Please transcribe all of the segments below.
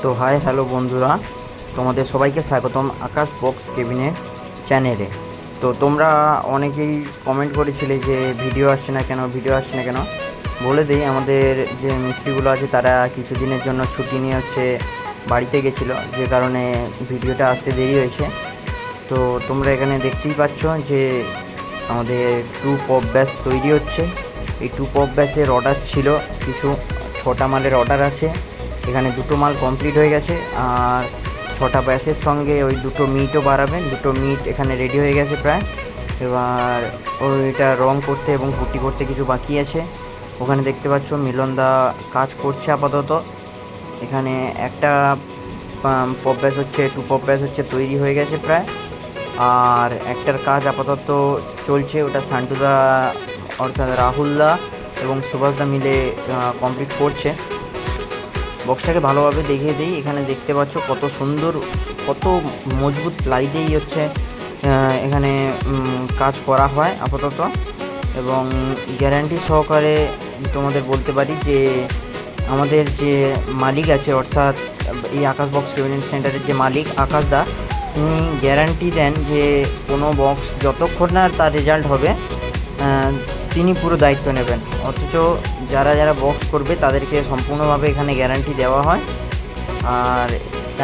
তো hi hello বন্ধুরা, তোমাদের সবাইকে স্বাগতম আকাশ বক্স কেবিনের চ্যানেলে। তো তোমরা অনেকেই কমেন্ট করেছিলে যে ভিডিও আসছে না কেন। বলে দিই, আমাদের যে মিস্ত্রিগুলো আছে তারা কিছুদিনের জন্য ছুটি নিয়ে বাড়িতে গেছিলো, যে কারণে ভিডিওটা আসতে দেরি হয়েছে। তো তোমরা এখানে দেখতেই পাচ্ছ যে আমাদের টু পপ ব্যাস তৈরি হচ্ছে। এই টু পপ ব্যাসের অর্ডার ছিল, কিছু 6টা মালের অর্ডার আছে। এখানে 2টো মাল কমপ্লিট হয়ে গেছে, আর 6টা ব্যাসের সঙ্গে ওই 2টো মিটও বাড়াবেন। 2টো মিট এখানে রেডি হয়ে গেছে প্রায়। এবার ওইটা রং করতে এবং পুটি করতে কিছু বাকি আছে। ওখানে দেখতে পাচ্ছ মিলনদা কাজ করছে আপাতত। এখানে একটা পপ ব্যাস টু পপ ব্যাস তৈরি হয়ে গেছে প্রায়, আর একটার কাজ আপাতত চলছে। ওটা সান্টুদা অর্থাৎ রাহুলদা এবং সুভাষদা মিলে কমপ্লিট করছে। বক্সটাকে ভালোভাবে দেখিয়ে দিই। এখানে দেখতে পাচ্ছ কত সুন্দর, কত মজবুত প্লাই দিয়েই এখানে কাজ করা হয় আপাতত, এবং গ্যারান্টি সহকারে তোমাদের বলতে পারি যে আমাদের যে মালিক আছে, অর্থাৎ এই আকাশ বক্স কেবিনেট সেন্টারের যে মালিক আকাশদা, তিনি গ্যারান্টি দেন যে কোনো বক্স যতক্ষণ না তার রেজাল্ট হবে তিনি পুরো দায়িত্ব নেবেন। অথচ যারা বক্স করবে তাদেরকে সম্পূর্ণভাবে এখানে গ্যারান্টি দেওয়া হয়। আর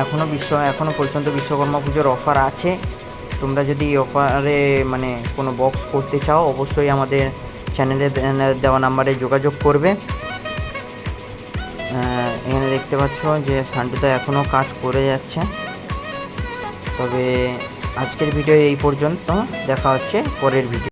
এখনও পর্যন্ত বিশ্বকর্মা পুজোর অফার আছে। তোমরা যদি অফারে কোনো বক্স করতে চাও, অবশ্যই আমাদের চ্যানেলে দেওয়া নাম্বারে যোগাযোগ করবে। এখানে দেখতে পাচ্ছ যে সান্টুদা এখনও কাজ করে যাচ্ছে। তবে আজকের ভিডিও এই পর্যন্ত, দেখা হচ্ছে পরের ভিডিও।